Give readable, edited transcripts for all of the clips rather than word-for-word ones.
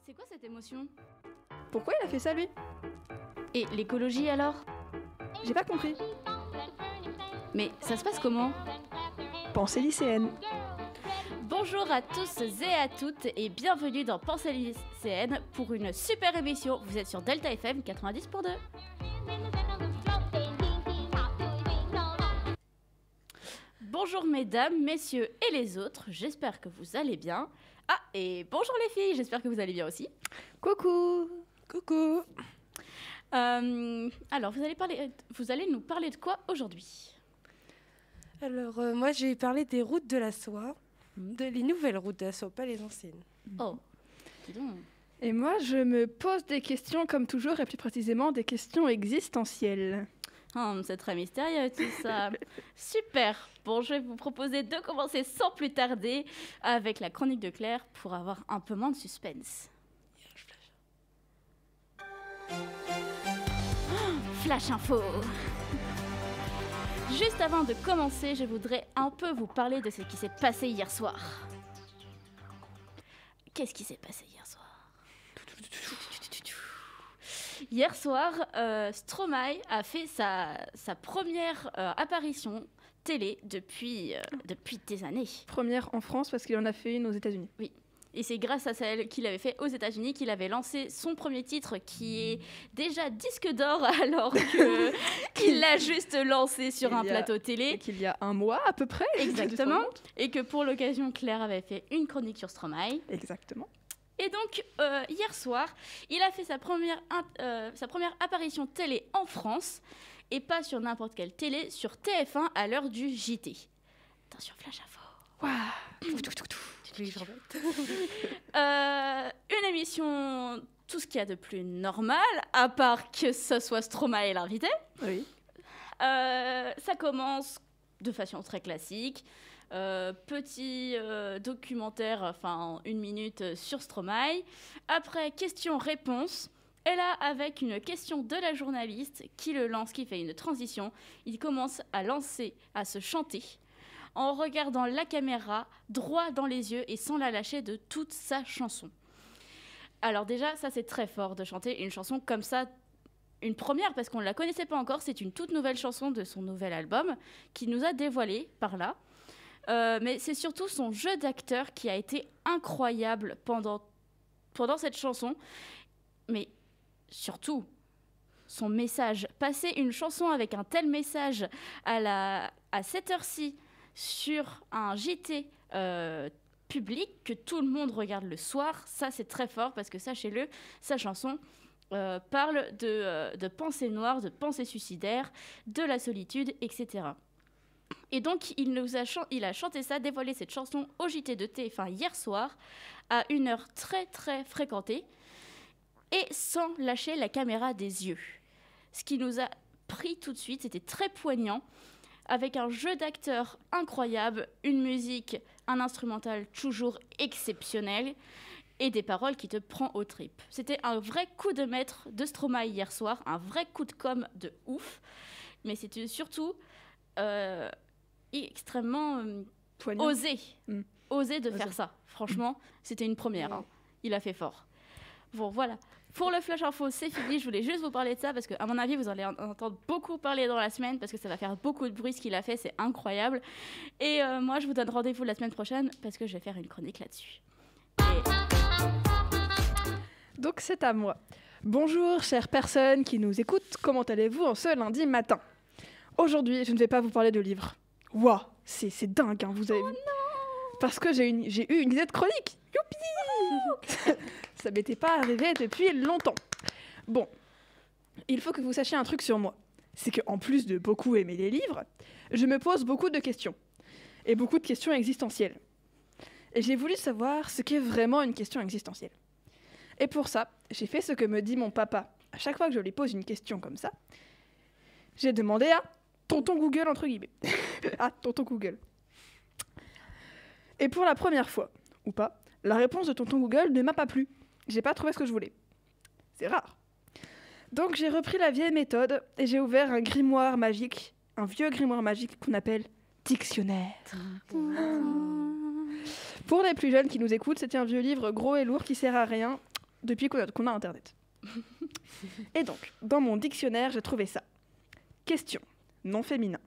C'est quoi cette émotion? Pourquoi il a fait ça, lui? Et l'écologie alors? J'ai pas compris. Mais ça se passe comment? Pensée lycéenne. Bonjour à tous et à toutes et bienvenue dans Pensée lycéenne pour une super émission. Vous êtes sur Delta FM 90.2. Bonjour mesdames, messieurs et les autres, j'espère que vous allez bien. Ah, et bonjour les filles, j'espère que vous allez bien aussi. Coucou. Coucou. Alors, vous allez nous parler de quoi aujourd'hui? Alors, moi, j'ai parlé des routes de la soie, les nouvelles routes de la soie, pas les anciennes. Oh, dis donc. Et moi, je me pose des questions comme toujours, et plus précisément des questions existentielles. Oh, c'est très mystérieux tout ça. Super. Bon, je vais vous proposer de commencer sans plus tarder avec la chronique de Claire pour avoir un peu moins de suspense. Flash info. Juste avant de commencer, je voudrais un peu vous parler de ce qui s'est passé hier soir. Qu'est-ce qui s'est passé hier soir? Hier soir, Stromae a fait sa première apparition télé depuis des années. Première en France parce qu'il en a fait une aux États-Unis. Oui. Et c'est grâce à celle qu'il avait fait aux États-Unis qu'il avait lancé son premier titre qui est déjà disque d'or alors qu'il l'a juste lancé sur un plateau télé. Et qu'il y a un mois à peu près. Exactement. Et que pour l'occasion, Claire avait fait une chronique sur Stromae. Exactement. Et donc, hier soir, il a fait sa première apparition télé en France, et pas sur n'importe quelle télé, sur TF1 à l'heure du JT. Attention, flash info. Waouh. Une émission, tout ce qu'il y a de plus normal, à part que ce soit Stromae l'invité. Oui. Ça commence de façon très classique. Petit documentaire, enfin 1 minute sur Stromae. Après, question-réponse. Et là, avec une question de la journaliste qui le lance, qui fait une transition, il commence à se chanter en regardant la caméra droit dans les yeux et sans la lâcher de toute sa chanson. Alors déjà, ça c'est très fort de chanter une chanson comme ça. Une première parce qu'on ne la connaissait pas encore, c'est une toute nouvelle chanson de son nouvel album qui nous a dévoilé par là. Mais c'est surtout son jeu d'acteur qui a été incroyable pendant cette chanson. Mais surtout, son message. Passer une chanson avec un tel message à cette heure-ci sur un JT public que tout le monde regarde le soir, ça c'est très fort parce que sachez-le, sa chanson parle de pensées noires, de pensées suicidaires, de la solitude, etc. Et donc, il a chanté ça, dévoilé cette chanson au JT de TF1 hier soir, à une heure très très fréquentée, et sans lâcher la caméra des yeux. Ce qui nous a pris tout de suite, c'était très poignant, avec un jeu d'acteur incroyable, une musique, un instrumental toujours exceptionnel, et des paroles qui te prend aux tripes. C'était un vrai coup de maître de Stromae hier soir, un vrai coup de com' de ouf, mais c'était surtout extrêmement osé de faire ça. Franchement, c'était une première. Hein. Il a fait fort. Bon, voilà. Pour le Flash Info, c'est fini. Je voulais juste vous parler de ça parce qu'à mon avis, vous allez en entendre beaucoup parler dans la semaine parce que ça va faire beaucoup de bruit ce qu'il a fait. C'est incroyable. Et moi, je vous donne rendez-vous la semaine prochaine parce que je vais faire une chronique là-dessus. Donc, c'est à moi. Bonjour, chères personnes qui nous écoutent. Comment allez-vous en ce lundi matin? Aujourd'hui, je ne vais pas vous parler de livres. Waouh, c'est dingue, hein, vous avez vu. Parce que j'ai eu une idée de chronique. Youpi. Ça m'était pas arrivé depuis longtemps. Bon, il faut que vous sachiez un truc sur moi. C'est qu'en plus de beaucoup aimer les livres, je me pose beaucoup de questions. Et beaucoup de questions existentielles. Et j'ai voulu savoir ce qu'est vraiment une question existentielle. Et pour ça, j'ai fait ce que me dit mon papa. À chaque fois que je lui pose une question comme ça, j'ai demandé à tonton Google, entre guillemets. À tonton Google. Et pour la première fois, ou pas, la réponse de tonton Google ne m'a pas plu. J'ai pas trouvé ce que je voulais. C'est rare. Donc j'ai repris la vieille méthode et j'ai ouvert un grimoire magique, un vieux grimoire magique qu'on appelle dictionnaire. Pour les plus jeunes qui nous écoutent, c'était un vieux livre gros et lourd qui sert à rien. depuis qu'on a Internet. Et donc, dans mon dictionnaire, j'ai trouvé ça. Question, nom féminin.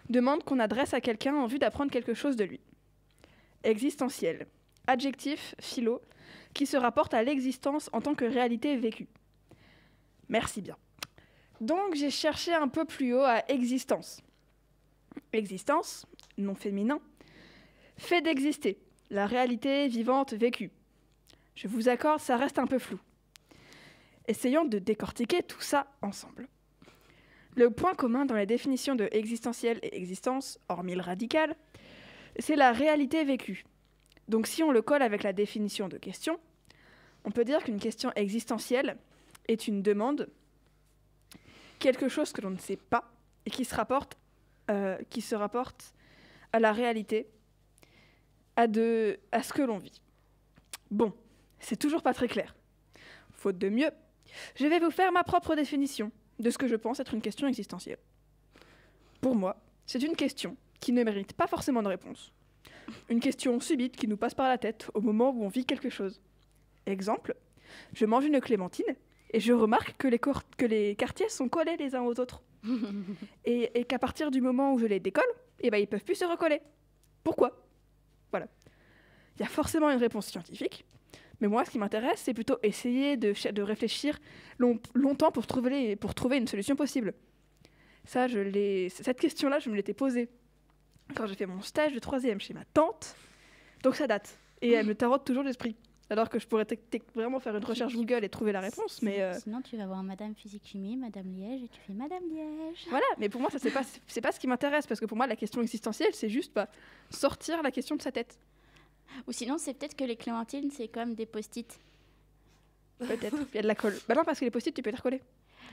Demande qu'on adresse à quelqu'un en vue d'apprendre quelque chose de lui. Existentiel. Adjectif, philo, qui se rapporte à l'existence en tant que réalité vécue. Merci bien. Donc, j'ai cherché un peu plus haut à existence. Existence, nom féminin. Fait d'exister, la réalité vivante vécue. Je vous accorde, ça reste un peu flou. Essayons de décortiquer tout ça ensemble. Le point commun dans les définitions de existentiel et existence, hormis le radical, c'est la réalité vécue. Donc si on le colle avec la définition de question, on peut dire qu'une question existentielle est une demande, quelque chose que l'on ne sait pas et qui se rapporte à la réalité, à ce que l'on vit. Bon, c'est toujours pas très clair. Faute de mieux, je vais vous faire ma propre définition de ce que je pense être une question existentielle. Pour moi, c'est une question qui ne mérite pas forcément de réponse. Une question subite qui nous passe par la tête au moment où on vit quelque chose. Exemple, je mange une clémentine et je remarque que les quartiers sont collés les uns aux autres. et qu'à partir du moment où je les décolle, ils ne peuvent plus se recoller. Pourquoi ? Voilà. Il y a forcément une réponse scientifique, mais moi, ce qui m'intéresse, c'est plutôt essayer de réfléchir longtemps pour trouver une solution possible. Cette question-là, je me l'étais posée quand j'ai fait mon stage de 3e chez ma tante, donc ça date. Et elle me tarote toujours l'esprit. Alors que je pourrais vraiment faire une recherche Google et trouver la réponse, mais... Sinon, tu vas voir Madame Physique-Chimie, Madame Liège, et tu fais Madame Liège. Voilà, mais pour moi, ça, c'est pas ce qui m'intéresse, parce que pour moi, la question existentielle, c'est juste sortir la question de sa tête. Ou sinon, c'est peut-être que les clémentines, c'est comme des post-it. Peut-être, il y a de la colle. Bah non, parce que les post-it, tu peux les recoller.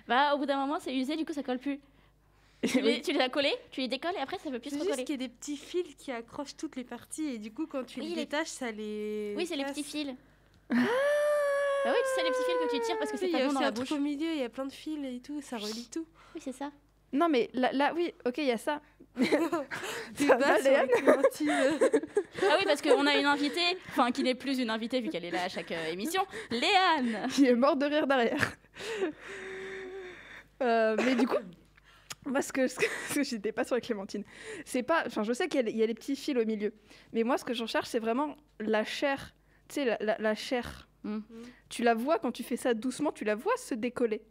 Bah, au bout d'un moment, c'est usé, du coup, ça colle plus. Tu les as collés, tu les décolles, et après, ça peut plus se recoller. C'est juste qu'il y a des petits fils qui accrochent toutes les parties, et du coup, quand tu les détaches, ça les... Oui, c'est les casse. petits fils. Bah oui, tu sais, les petits fils que tu tires parce que c'est pas bon dans la bouche. Au milieu, il y a plein de fils et tout, ça relie tout. Oui, c'est ça. Non, mais là oui, ok, il y a ça. Débat sur les clémentines. Ah oui, parce qu'on a une invitée, enfin qui n'est plus une invitée vu qu'elle est là à chaque émission, Léane. Qui est morte de rire derrière. Mais du coup, moi, ce que j'étais pas sur les clémentines, c'est pas... Enfin, je sais qu'il y a les petits fils au milieu, mais moi, ce que je recherche, c'est vraiment la chair. Tu sais, la chair. Tu la vois quand tu fais ça doucement, tu la vois se décoller.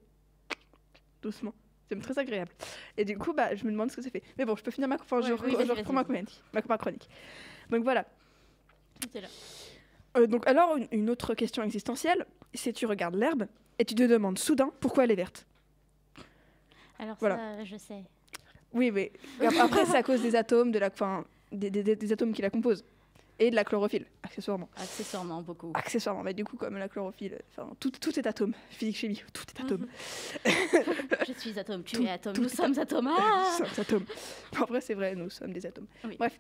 Doucement. C'est très agréable. Et du coup, je me demande ce que ça fait. Mais bon, je peux finir je reprends ma chronique. Donc voilà. C'est là. Donc alors, une autre question existentielle, c'est tu regardes l'herbe et tu te demandes soudain pourquoi elle est verte. Alors voilà. Ça, je sais. Oui, mais après, c'est à cause des atomes, des atomes qui la composent. Et de la chlorophylle, accessoirement. Accessoirement, beaucoup. Accessoirement, mais du coup, comme la chlorophylle, tout est atome. Physique, chimie, tout est atome. Je suis atome, tu es atome, nous sommes atomes. Ah nous sommes atomes. En vrai, c'est vrai, nous sommes des atomes. Oui. Bref.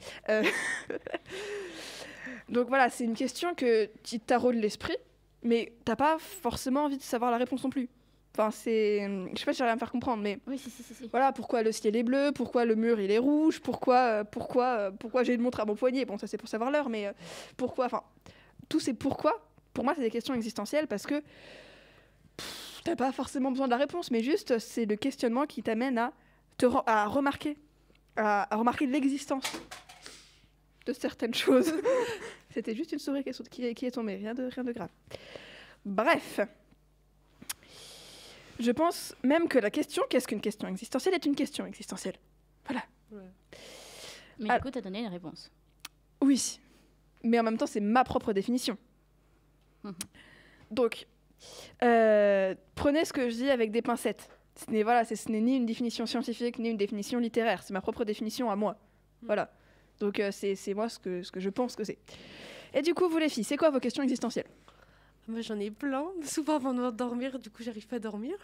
Donc voilà, c'est une question que tu taraudes l'esprit, mais t'as pas forcément envie de savoir la réponse non plus. Enfin, je sais pas si j'arrive à me faire comprendre, mais oui, si. voilà, pourquoi le ciel est bleu, pourquoi le mur il est rouge, pourquoi j'ai une montre à mon poignet, bon ça c'est pour savoir l'heure, mais pourquoi, enfin, tous ces pourquoi, pour moi c'est des questions existentielles parce que t'as pas forcément besoin de la réponse, mais juste c'est le questionnement qui t'amène à remarquer l'existence de certaines choses. C'était juste une souris qui est tombée, rien de grave. Bref. Je pense même que la question, qu'est-ce qu'une question existentielle, est une question existentielle. Voilà. Ouais. Mais du coup, tu as donné une réponse. Oui. Mais en même temps, c'est ma propre définition. Donc, prenez ce que je dis avec des pincettes. Ce n'est ni une définition scientifique, ni une définition littéraire. C'est ma propre définition à moi. Voilà. Donc, c'est moi ce que je pense que c'est. Et du coup, vous les filles, c'est quoi vos questions existentielles ? Moi, j'en ai plein. Souvent, avant de dormir, du coup, j'arrive pas à dormir.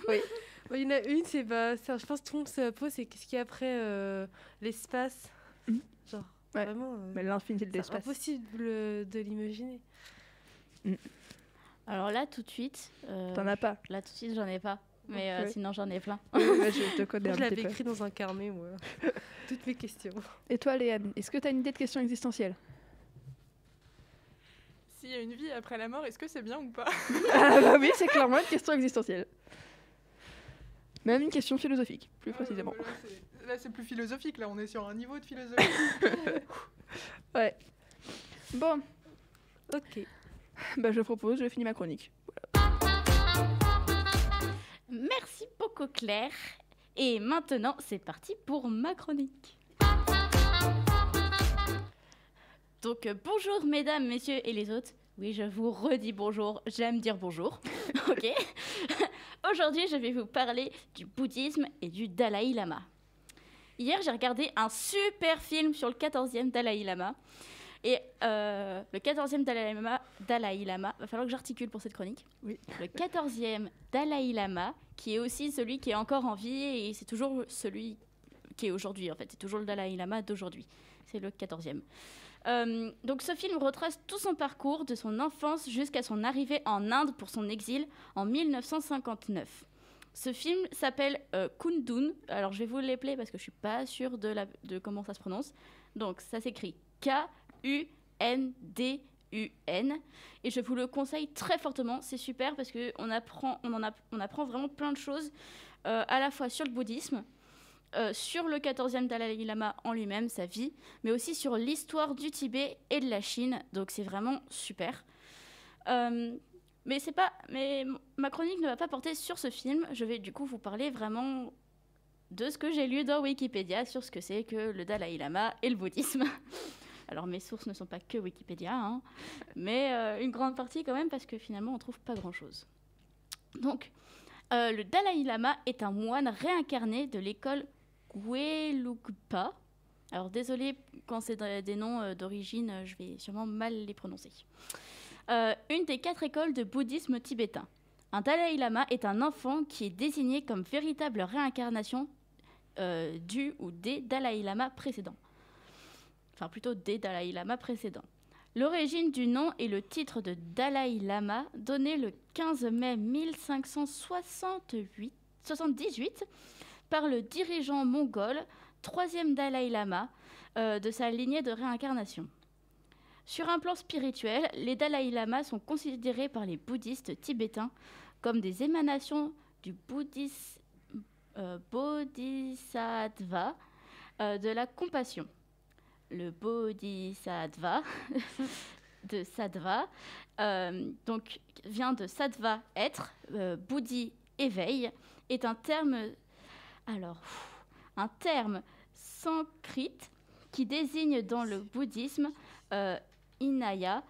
Oui. Il y en a une, je pense que tout le monde se pose, c'est qu'est-ce qu'il y a après l'espace. Genre, ouais. Vraiment. Mais l'infinité de l'espace. C'est impossible de l'imaginer. Alors là, tout de suite... T'en as pas ? Là, tout de suite, j'en ai pas. Mais sinon, j'en ai plein. Je te connais un Je petit l'avais peu. écrit dans un carnet, moi. Toutes mes questions. Et toi, Léane, est-ce que tu as une idée de question existentielle ? S'il y a une vie après la mort, est-ce que c'est bien ou pas? Ah bah oui, c'est clairement une question existentielle. Même une question philosophique, plus précisément. Là, c'est plus philosophique. Là, on est sur un niveau de philosophie. Ouais. Bon, Ok. bah je propose, je finis ma chronique. Merci beaucoup Claire. Et maintenant, c'est parti pour ma chronique. Donc bonjour mesdames, messieurs et les autres. Oui, je vous redis bonjour, j'aime dire bonjour. Ok. Aujourd'hui, je vais vous parler du bouddhisme et du Dalai Lama. Hier, j'ai regardé un super film sur le 14e Dalai Lama. Et le 14e Dalai Lama, va falloir que j'articule pour cette chronique. Oui. Le 14e Dalai Lama, qui est aussi celui qui est encore en vie, et c'est toujours celui qui est aujourd'hui, en fait. C'est toujours le Dalai Lama d'aujourd'hui. C'est le 14e. Donc ce film retrace tout son parcours, de son enfance jusqu'à son arrivée en Inde pour son exil en 1959. Ce film s'appelle Kundun. Alors je vais vous l'épeler parce que je ne suis pas sûre de comment ça se prononce. Donc ça s'écrit Kundun. Et je vous le conseille très fortement. C'est super parce qu'on apprend vraiment plein de choses à la fois sur le bouddhisme, sur le 14e Dalai Lama en lui-même, sa vie, mais aussi sur l'histoire du Tibet et de la Chine. Donc c'est vraiment super. Mais ma chronique ne va pas porter sur ce film. Je vais du coup vous parler vraiment de ce que j'ai lu dans Wikipédia sur ce que c'est que le Dalai Lama et le bouddhisme. Alors mes sources ne sont pas que Wikipédia, hein, mais une grande partie quand même parce que finalement on trouve pas grand-chose. Donc le Dalai Lama est un moine réincarné de l'école Gelugpa. Alors désolée quand c'est des noms d'origine, je vais sûrement mal les prononcer. Une des 4 écoles de bouddhisme tibétain. Un Dalai Lama est un enfant qui est désigné comme véritable réincarnation du ou des Dalai Lama précédents. Enfin plutôt des Dalai Lama précédents. L'origine du nom et le titre de Dalai Lama, donné le 15 mai 1578 par le dirigeant mongol, 3e Dalai Lama, de sa lignée de réincarnation. Sur un plan spirituel, les Dalai Lamas sont considérés par les bouddhistes tibétains comme des émanations du bodhisattva de la compassion. Le bodhisattva de sattva donc vient de sattva être, bodhi éveil, est un terme sanskrit qui désigne dans le bouddhisme Hinaya,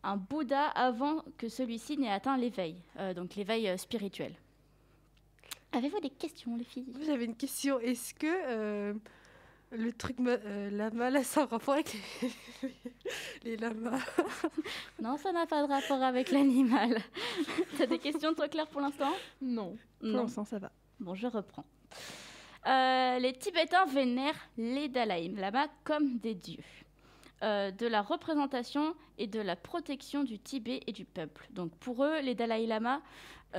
un Bouddha avant que celui-ci n'ait atteint l'éveil, donc l'éveil spirituel. Avez-vous des questions, les filles? J'avais une question. Est-ce que le truc lama, là, c'est un rapport avec les lamas? Non, ça n'a pas de rapport avec l'animal. T'as des questions, toi, Claire, pour l'instant? Non, pour Non. l'instant ça va. Bon, je reprends. Les Tibétains vénèrent les Dalai Lama comme des dieux. De la représentation et de la protection du Tibet et du peuple. Donc pour eux, les Dalai Lama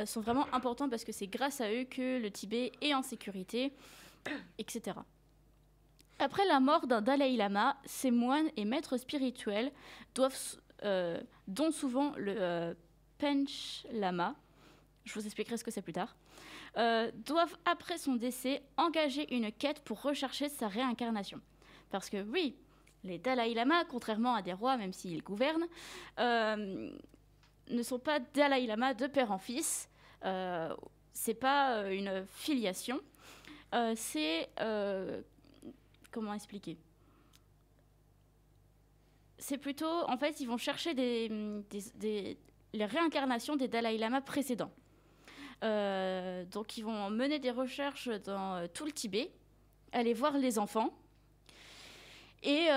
sont vraiment importants parce que c'est grâce à eux que le Tibet est en sécurité, etc. Après la mort d'un Dalai Lama, ces moines et maîtres spirituels dont souvent le Panch Lama, je vous expliquerai ce que c'est plus tard, doivent après son décès engager une quête pour rechercher sa réincarnation. Parce que oui, les Dalai Lama, contrairement à des rois, même s'ils gouvernent, ne sont pas Dalai Lama de père en fils. C'est pas une filiation. C'est comment expliquer? C'est plutôt, en fait, ils vont chercher les réincarnations des Dalai Lama précédents. Donc, ils vont mener des recherches dans tout le Tibet, aller voir les enfants. Et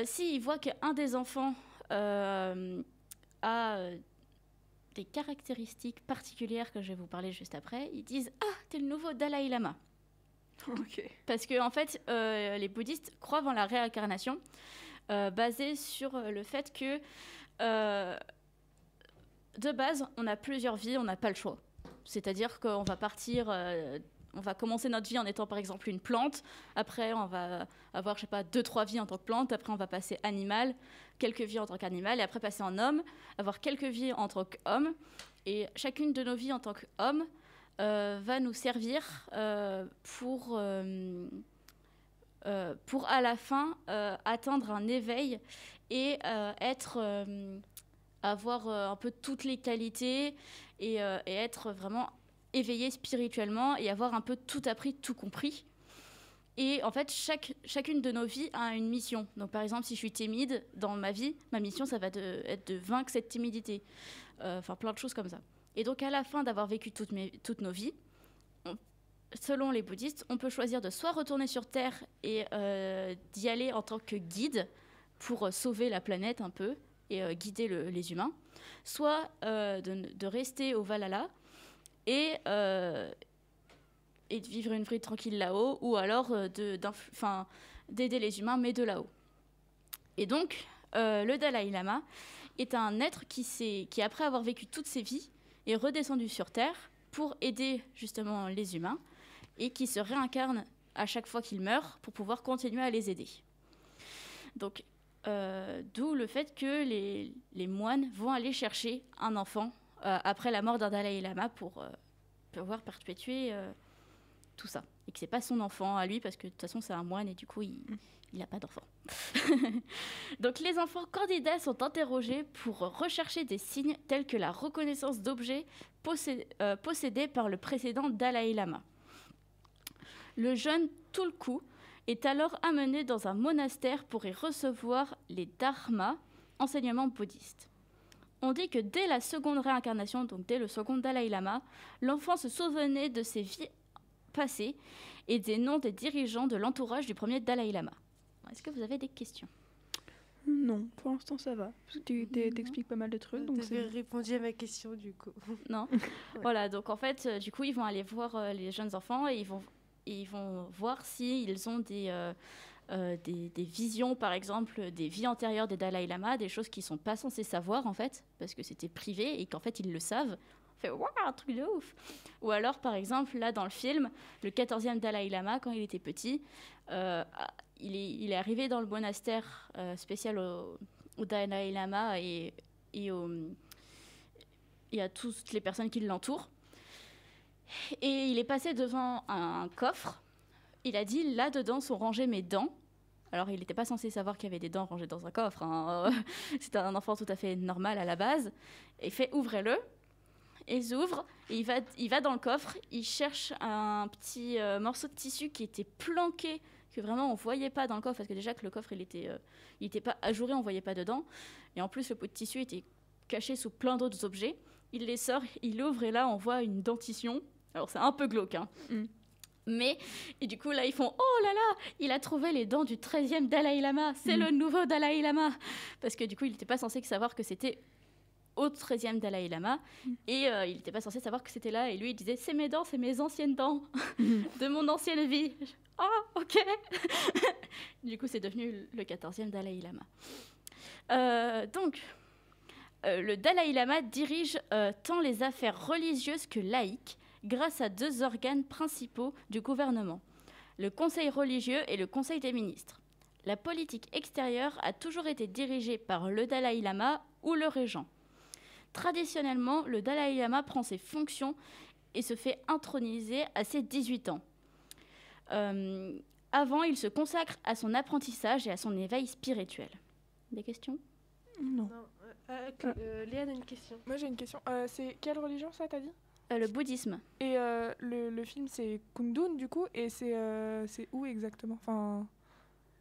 s'ils voient qu'un des enfants a des caractéristiques particulières que je vais vous parler juste après, ils disent « Ah, t'es le nouveau Dalai Lama ». Ok. Parce que en fait, les bouddhistes croient en la réincarnation, basée sur le fait que, de base, on a plusieurs vies, on n'a pas le choix. C'est-à-dire qu'on va partir on va commencer notre vie en étant par exemple une plante. Après, on va avoir, je sais pas, 2-3 vies en tant que plante. Après, on va passer animal, quelques vies en tant qu'animal. Et après, passer en homme, avoir quelques vies en tant qu'homme. Et chacune de nos vies en tant qu'homme va nous servir pour à la fin atteindre un éveil et avoir un peu toutes les qualités et être vraiment éveillé spirituellement et avoir un peu tout appris, tout compris. Et en fait, chacune de nos vies a une mission. Donc par exemple, si je suis timide dans ma vie, ma mission, ça va être de vaincre cette timidité. Enfin, plein de choses comme ça. Et donc à la fin d'avoir vécu toutes nos vies, selon les bouddhistes, on peut choisir de soit retourner sur Terre et d'y aller en tant que guide pour sauver la planète un peu et guider les humains, soit de rester au Valhalla et de vivre une vie tranquille là-haut, ou alors d'aider les humains, mais de là-haut. Et donc, le Dalai Lama est un être qui, après avoir vécu toutes ses vies, est redescendu sur Terre pour aider justement les humains, et qui se réincarne à chaque fois qu'il meurt pour pouvoir continuer à les aider. Donc, d'où le fait que les moines vont aller chercher un enfant après la mort d'un Dalai Lama pour pouvoir perpétuer tout ça. Et que c'est pas son enfant à lui, parce que de toute façon c'est un moine et du coup il n'a pas d'enfant. Donc les enfants candidats sont interrogés pour rechercher des signes tels que la reconnaissance d'objets possédés par le précédent Dalai Lama. Le jeune Tulku est alors amené dans un monastère pour y recevoir les dharmas, enseignements bouddhistes. On dit que dès la seconde réincarnation, donc dès le second Dalai Lama, l'enfant se souvenait de ses vies passées et des noms des dirigeants de l'entourage du premier Dalai Lama. Est-ce que vous avez des questions ? Non, pour l'instant ça va. Parce que tu t'expliques pas mal de trucs. Donc Tu avais répondu à ma question du coup. Non. Ouais. Voilà, donc en fait, du coup, ils vont aller voir les jeunes enfants et ils vont voir s'ils ont des visions, par exemple, des vies antérieures des Dalai Lama, des choses qu'ils ne sont pas censés savoir, en fait, parce que c'était privé et qu'en fait, ils le savent. On fait « Waouh, un truc de ouf !» Ou alors, par exemple, là, dans le film, le 14e Dalai Lama, quand il était petit, il est arrivé dans le monastère spécial au Dalai Lama et à toutes les personnes qui l'entourent. Et il est passé devant un coffre. Il a dit, là-dedans sont rangées mes dents. Alors, il n'était pas censé savoir qu'il y avait des dents rangées dans un coffre. Hein. C'était un enfant tout à fait normal à la base. Et il fait, ouvrez-le. Et ils ouvrent. Et il va dans le coffre. Il cherche un petit morceau de tissu qui était planqué, que vraiment on ne voyait pas dans le coffre. Parce que déjà que le coffre, il était pas ajouré, on ne voyait pas dedans. Et en plus, le pot de tissu était caché sous plein d'autres objets. Il les sort, il ouvre et là, on voit une dentition. Alors, c'est un peu glauque, hein. Mais, et du coup, là, ils font « Oh là là, il a trouvé les dents du 13e Dalai Lama. C'est le nouveau Dalai Lama. » Parce que du coup, il n'était pas censé savoir que c'était au 13e Dalai Lama. Et il n'était pas censé savoir que c'était là. Et lui, il disait « C'est mes dents, c'est mes anciennes dents de mon ancienne vie. » Ah, ok. Du coup, c'est devenu le 14e Dalai Lama. Donc, le Dalai Lama dirige tant les affaires religieuses que laïques, grâce à 2 organes principaux du gouvernement, le Conseil religieux et le Conseil des ministres. La politique extérieure a toujours été dirigée par le Dalai Lama ou le régent. Traditionnellement, le Dalai Lama prend ses fonctions et se fait introniser à ses 18 ans. Avant, il se consacre à son apprentissage et à son éveil spirituel. Des questions ? Non. Léane a une question. Moi j'ai une question. C'est quelle religion ça t'as dit ? Le bouddhisme. Et le film c'est Kundun du coup, et c'est où exactement, enfin,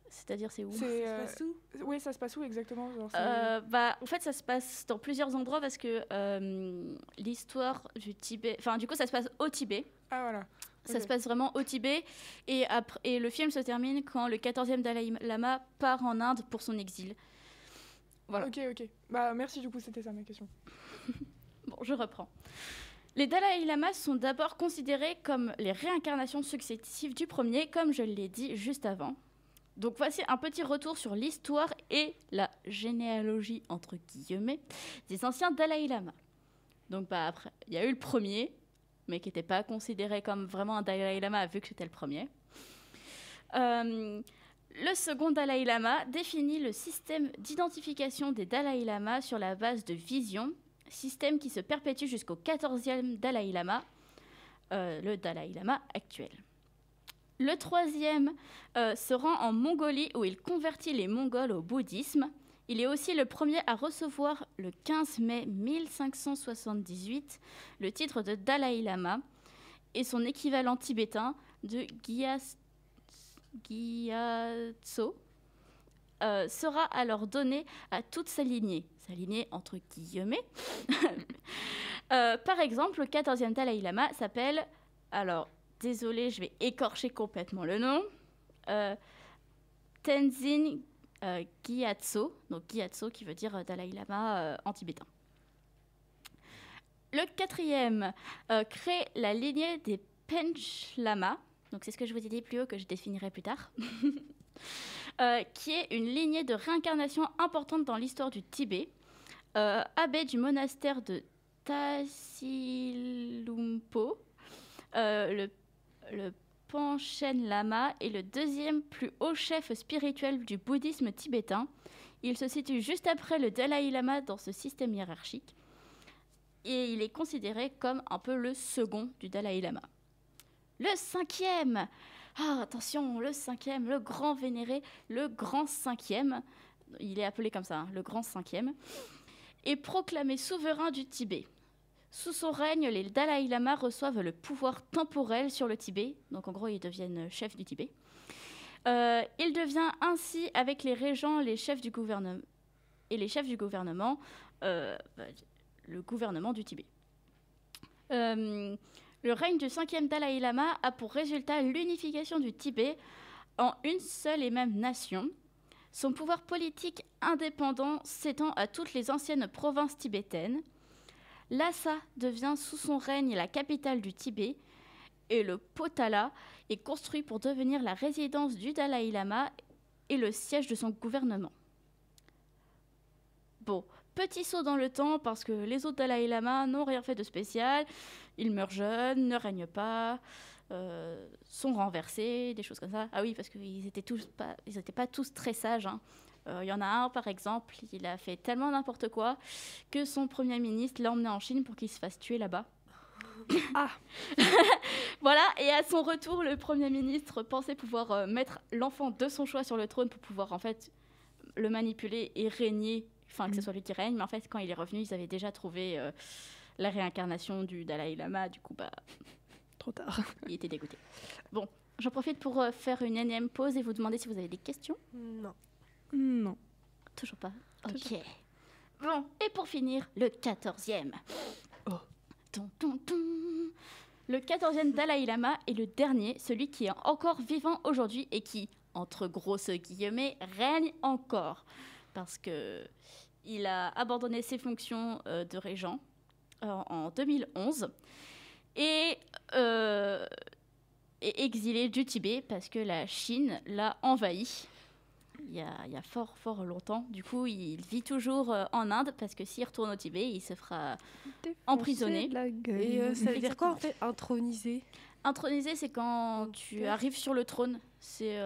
C'est-à-dire, c'est où ? c'est, Ça se passe où ? Oui, ça se passe où exactement, genre, En fait, ça se passe dans plusieurs endroits parce que l'histoire du Tibet... Enfin, du coup, ça se passe au Tibet. Ah voilà. Ça Ok. se passe vraiment au Tibet. Et le film se termine quand le 14e Dalai Lama part en Inde pour son exil. Voilà. Ok. Bah merci, du coup c'était ça ma question. Bon, je reprends. Les Dalai Lamas sont d'abord considérés comme les réincarnations successives du premier, comme je l'ai dit juste avant. Donc voici un petit retour sur l'histoire et la généalogie, entre guillemets, des anciens Dalai Lama. Donc après, il y a eu le premier, mais qui n'était pas considéré comme vraiment un Dalai Lama vu que c'était le premier. Le second Dalai Lama définit le système d'identification des Dalai Lama sur la base de vision, système qui se perpétue jusqu'au 14e Dalai Lama, le Dalai Lama actuel. Le troisième se rend en Mongolie où il convertit les Mongols au bouddhisme. Il est aussi le premier à recevoir le 15 mai 1578 le titre de Dalai Lama et son équivalent tibétain de Gyatso sera alors donné à toute sa lignée entre guillemets. Par exemple, le 14e Dalai Lama s'appelle, alors désolé, je vais écorcher complètement le nom, Tenzin Gyatso, donc Gyatso qui veut dire Dalai Lama en tibétain. Le quatrième crée la lignée des Pench Lama, donc c'est ce que je vous ai dit plus haut que je définirai plus tard, qui est une lignée de réincarnation importante dans l'histoire du Tibet. Abbé du monastère de Tasilumpo, le Panchen Lama est le deuxième plus haut chef spirituel du bouddhisme tibétain. Il se situe juste après le Dalai Lama dans ce système hiérarchique. Et il est considéré comme un peu le second du Dalai Lama. Le cinquième, attention, le cinquième, le grand vénéré, le grand cinquième, il est appelé comme ça, le grand cinquième, est proclamé souverain du Tibet. Sous son règne, les Dalai Lama reçoivent le pouvoir temporel sur le Tibet. Donc en gros, ils deviennent chefs du Tibet. Il devient ainsi, avec les régents, les chefs du gouvernement, le gouvernement du Tibet. Le règne du 5e Dalai Lama a pour résultat l'unification du Tibet en une seule et même nation. Son pouvoir politique indépendant s'étend à toutes les anciennes provinces tibétaines. Lhasa devient sous son règne la capitale du Tibet et le Potala est construit pour devenir la résidence du Dalai Lama et le siège de son gouvernement. Bon, petit saut dans le temps parce que les autres Dalai Lama n'ont rien fait de spécial. Ils meurent jeunes, ne règnent pas, sont renversés, des choses comme ça. Ah oui, parce qu'ils n'étaient pas tous très sages, hein. Il y en a un, par exemple, il a fait tellement n'importe quoi que son premier ministre l'a emmené en Chine pour qu'il se fasse tuer là-bas. Ah. Voilà, et à son retour, le Premier ministre pensait pouvoir mettre l'enfant de son choix sur le trône pour pouvoir en fait le manipuler et régner, enfin que ce soit lui qui règne. Mais en fait, quand il est revenu, ils avaient déjà trouvé la réincarnation du Dalai Lama. Du coup, trop tard. Il était dégoûté. Bon, j'en profite pour faire une énième pause et vous demander si vous avez des questions. Non. Toujours pas. Ok. Bon, et pour finir, le 14e. Oh. Le 14e Dalai Lama est le dernier, celui qui est encore vivant aujourd'hui et qui, entre grosses guillemets, règne encore. Parce qu'il a abandonné ses fonctions de régent en 2011 et est exilé du Tibet parce que la Chine l'a envahi. Il y a fort longtemps. Du coup, il vit toujours en Inde parce que s'il retourne au Tibet, il se fera emprisonner. Et ça veut dire quoi en fait, introniser? Introniser, c'est quand tu arrives sur le trône. C'est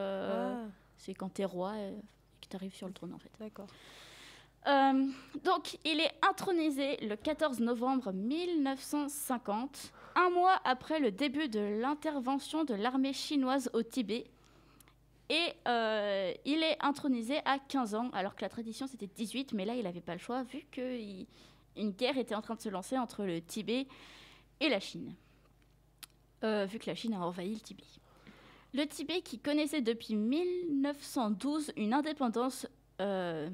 quand t'es roi et que tu arrives sur le trône en fait. D'accord. Donc, il est intronisé le 14 novembre 1950, un mois après le début de l'intervention de l'armée chinoise au Tibet. Et il est intronisé à 15 ans, alors que la tradition c'était 18, mais là il n'avait pas le choix vu qu'une guerre était en train de se lancer entre le Tibet et la Chine, vu que la Chine a envahi le Tibet. Le Tibet, qui connaissait depuis 1912 une indépendance de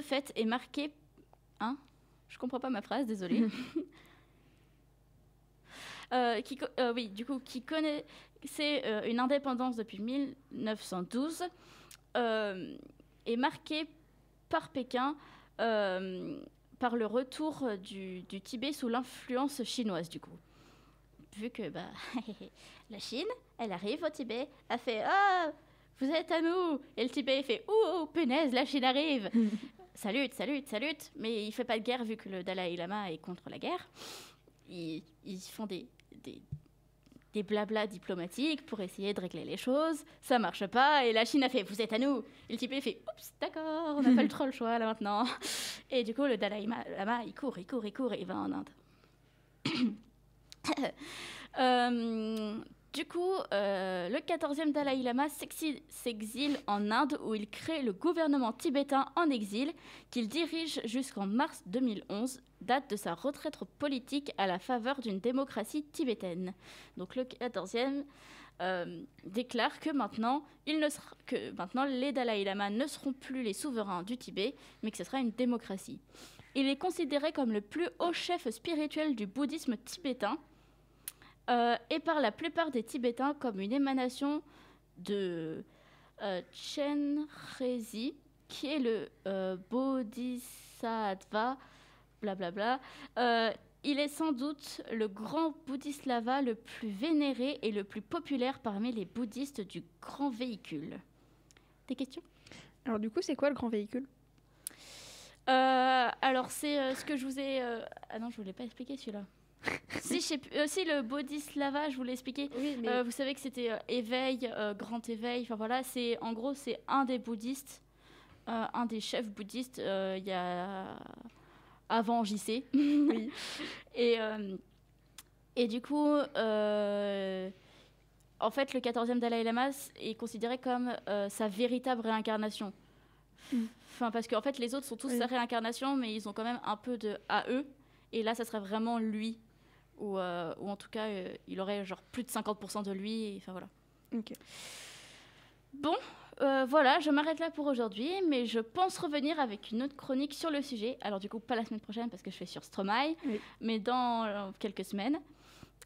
fait, est marqué... Hein ? Je comprends pas ma phrase, désolée. Qui connaît... C'est une indépendance depuis 1912, est marquée par Pékin par le retour du Tibet sous l'influence chinoise, du coup. Vu que la Chine, elle arrive au Tibet, elle fait « Ah, vous êtes à nous !» Et le Tibet fait « Oh, punaise, la Chine arrive !» Salut, mais il fait pas de guerre vu que le Dalai Lama est contre la guerre. ils font des blablas diplomatiques pour essayer de régler les choses. Ça marche pas. Et la Chine a fait « Vous êtes à nous !» Et le Tibet fait « Oups, d'accord, on n'a pas trop le choix là maintenant. » Et du coup, le Dalai Lama, il court, et il va en Inde. Du coup, le 14e Dalai Lama s'exile en Inde où il crée le gouvernement tibétain en exil qu'il dirige jusqu'en mars 2011, date de sa retraite politique à la faveur d'une démocratie tibétaine. Donc le 14e déclare que maintenant les Dalai Lama ne seront plus les souverains du Tibet, mais que ce sera une démocratie. Il est considéré comme le plus haut chef spirituel du bouddhisme tibétain, et par la plupart des Tibétains comme une émanation de Chenrezig, qui est le Bodhisattva, blablabla. Il est sans doute le grand Bodhisattva le plus vénéré et le plus populaire parmi les bouddhistes du grand véhicule. Des questions ? Alors du coup, c'est quoi le grand véhicule ? Alors c'est ce que je vous ai... Ah non, je ne vous l'ai pas expliqué celui-là. Si le Bodhisattva, je vous l'ai expliqué. Oui, mais... Vous savez que c'était éveil, grand éveil. Enfin voilà, c'est un des bouddhistes, un des chefs bouddhistes. Il y a avant JC. Oui. Et du coup, en fait, le 14e Dalai Lama est considéré comme sa véritable réincarnation. Enfin, parce qu'en fait, les autres sont tous sa réincarnation, mais ils ont quand même un peu de à eux. Et là, ça serait vraiment lui. Ou en tout cas, il aurait genre plus de 50% de lui. Enfin, voilà. Ok. Bon, voilà, je m'arrête là pour aujourd'hui. Mais je pense revenir avec une autre chronique sur le sujet. Alors du coup, pas la semaine prochaine parce que je fais sur Stromae. Oui. Mais dans quelques semaines.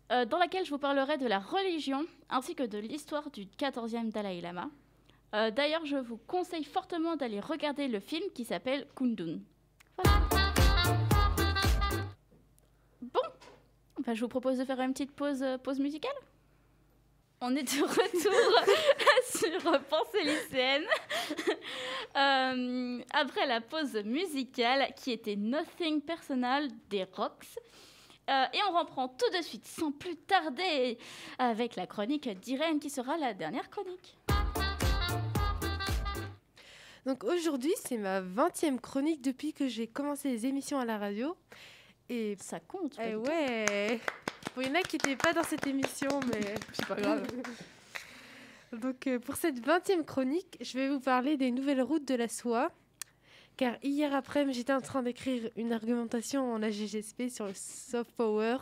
Dans laquelle je vous parlerai de la religion ainsi que de l'histoire du 14e Dalai Lama. D'ailleurs, je vous conseille fortement d'aller regarder le film qui s'appelle Kundun. Voilà. Bon, je vous propose de faire une petite pause musicale. On est de retour sur Pensée lycéenne. Après la pause musicale qui était Nothing Personal des Rocks. Et on reprend tout de suite, sans plus tarder, avec la chronique d'Irène qui sera la dernière chronique. Donc aujourd'hui, c'est ma 20e chronique depuis que j'ai commencé les émissions à la radio. Et ça compte. Ouais. Bon, il y en a qui n'étaient pas dans cette émission, mais c'est pas grave. Donc pour cette 20e chronique, je vais vous parler des nouvelles routes de la soie. Car hier après, j'étais en train d'écrire une argumentation en AGGSP sur le soft power,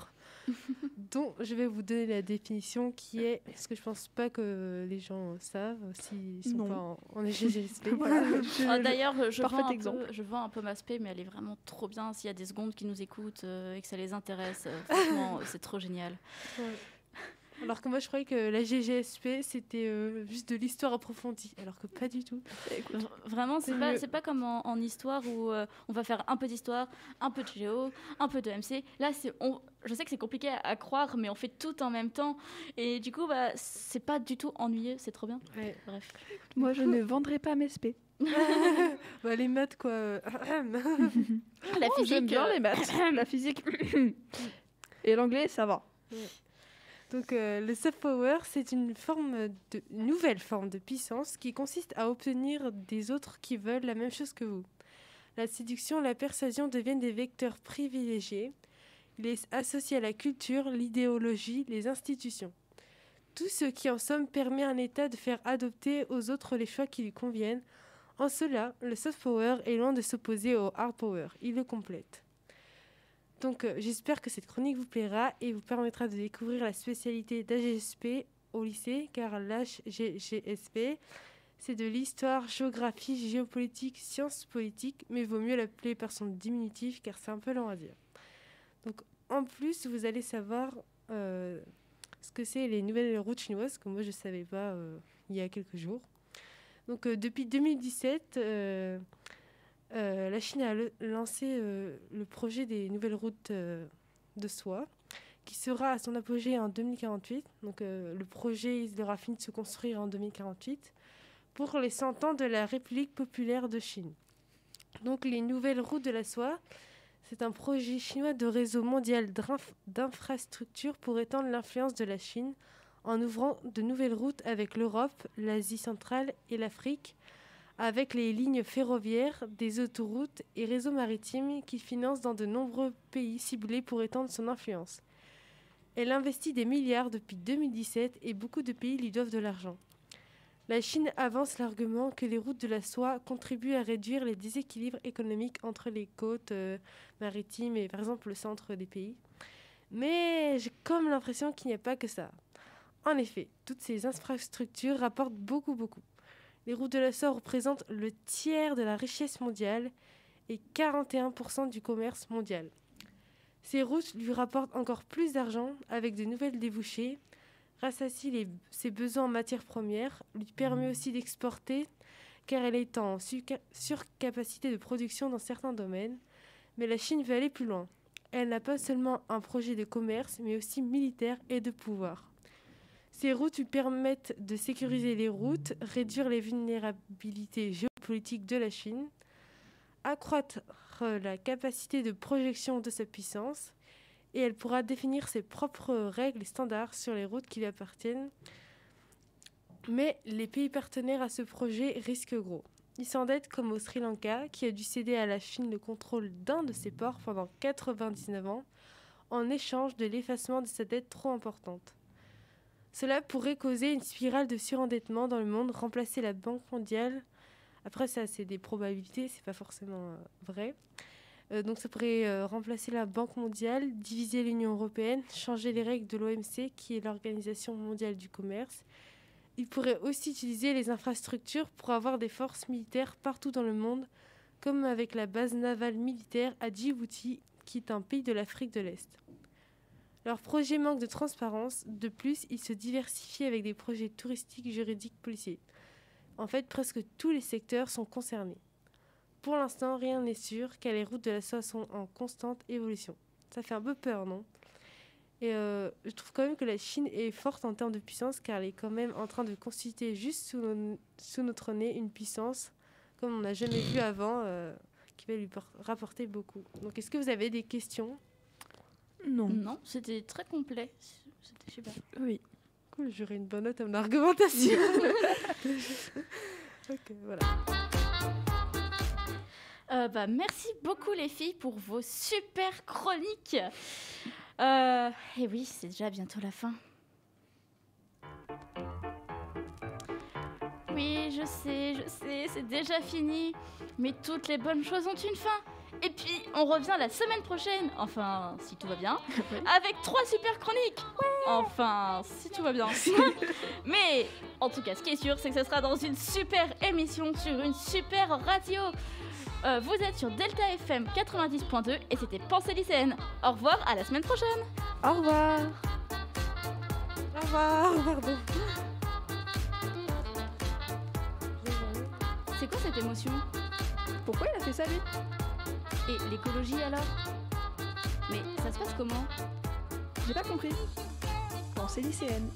dont je vais vous donner la définition qui est, parce que je pense pas que les gens savent s'ils sont pas en AGGSP. Voilà. D'ailleurs, je vends un peu ma spé, mais elle est vraiment trop bien. S'il y a des secondes qui nous écoutent et que ça les intéresse, franchement, c'est trop génial. Ouais. Alors que moi, je croyais que la GGSP, c'était juste de l'histoire approfondie, alors que pas du tout. Écoute, vraiment, c'est pas comme en histoire où on va faire un peu d'histoire, un peu de géo, un peu de MC. Là, je sais que c'est compliqué à croire, mais on fait tout en même temps. Et du coup, c'est pas du tout ennuyeux, c'est trop bien. Ouais. Bref. Moi, je ne vendrai pas mes SP. Les maths, quoi. La physique. J'aime bien les maths. La physique. Et l'anglais, ça va. Ouais. Donc, le soft power, c'est une nouvelle forme de puissance qui consiste à obtenir des autres qui veulent la même chose que vous. La séduction et la persuasion deviennent des vecteurs privilégiés. Il est associé à la culture, l'idéologie, les institutions. Tout ce qui, en somme, permet à un État de faire adopter aux autres les choix qui lui conviennent. En cela, le soft power est loin de s'opposer au hard power. Il le complète. Donc, j'espère que cette chronique vous plaira et vous permettra de découvrir la spécialité d'AGSP au lycée, car l'HGSP, c'est de l'histoire, géographie, géopolitique, sciences politiques, mais il vaut mieux l'appeler par son diminutif, car c'est un peu long à dire. Donc, en plus, vous allez savoir ce que c'est les nouvelles routes chinoises, que moi, je ne savais pas il y a quelques jours. Donc, depuis 2017... la Chine a lancé le projet des nouvelles routes de soie qui sera à son apogée en 2048. Donc, le projet il aura fini de se construire en 2048 pour les 100 ans de la République populaire de Chine. Donc, les nouvelles routes de la soie, C'est un projet chinois de réseau mondial d'infrastructures pour étendre l'influence de la Chine en ouvrant de nouvelles routes avec l'Europe, l'Asie centrale et l'Afrique, avec les lignes ferroviaires, des autoroutes et réseaux maritimes qu'il finance dans de nombreux pays ciblés pour étendre son influence. Elle investit des milliards depuis 2017 et beaucoup de pays lui doivent de l'argent. La Chine avance l'argument que les routes de la soie contribuent à réduire les déséquilibres économiques entre les côtes maritimes et par exemple le centre des pays. Mais j'ai comme l'impression qu'il n'y a pas que ça. En effet, toutes ces infrastructures rapportent beaucoup. Les routes de la soie représentent le tiers de la richesse mondiale et 41% du commerce mondial. Ces routes lui rapportent encore plus d'argent avec de nouvelles débouchés, rassasie ses besoins en matières premières, lui permet aussi d'exporter car elle est en surcapacité de production dans certains domaines. Mais la Chine veut aller plus loin. Elle n'a pas seulement un projet de commerce mais aussi militaire et de pouvoir. Ces routes lui permettent de sécuriser les routes, réduire les vulnérabilités géopolitiques de la Chine, accroître la capacité de projection de sa puissance, et elle pourra définir ses propres règles et standards sur les routes qui lui appartiennent. Mais les pays partenaires à ce projet risquent gros. Ils s'endettent comme au Sri Lanka, qui a dû céder à la Chine le contrôle d'un de ses ports pendant 99 ans, en échange de l'effacement de sa dette trop importante. Cela pourrait causer une spirale de surendettement dans le monde, remplacer la Banque mondiale. Après, ça, c'est des probabilités, c'est pas forcément vrai. Donc, ça pourrait remplacer la Banque mondiale, diviser l'Union européenne, changer les règles de l'OMC, qui est l'Organisation mondiale du commerce. Il pourrait aussi utiliser les infrastructures pour avoir des forces militaires partout dans le monde, comme avec la base navale militaire à Djibouti, qui est un pays de l'Afrique de l'Est. Leur projet manque de transparence. De plus, ils se diversifient avec des projets touristiques, juridiques, policiers. En fait, presque tous les secteurs sont concernés. Pour l'instant, rien n'est sûr, car les routes de la soie sont en constante évolution. Ça fait un peu peur, non ? Et je trouve quand même que la Chine est forte en termes de puissance, car elle est quand même en train de constituer juste sous notre nez une puissance, comme on n'a jamais vu avant, qui va lui rapporter beaucoup. Donc, est-ce que vous avez des questions ? Non, c'était très complet. C'était super. Oui. Cool, j'aurai une bonne note à mon argumentation. Ok, voilà. Merci beaucoup les filles pour vos super chroniques. Et oui, c'est déjà bientôt la fin. Oui, je sais, c'est déjà fini. Mais toutes les bonnes choses ont une fin. Et puis, on revient la semaine prochaine, enfin, si tout va bien, avec 3 super chroniques. Enfin, si tout va bien. Mais, en tout cas, ce qui est sûr, c'est que ce sera dans une super émission sur une super radio. Vous êtes sur Delta FM 90.2 et c'était Pensée lycéenne. Au revoir, à la semaine prochaine. Au revoir. Au revoir, pardon. C'est quoi cette émotion? Pourquoi il a fait ça, lui? Et l'écologie alors? Mais ça se passe comment? J'ai pas compris. Pensée lycéenne.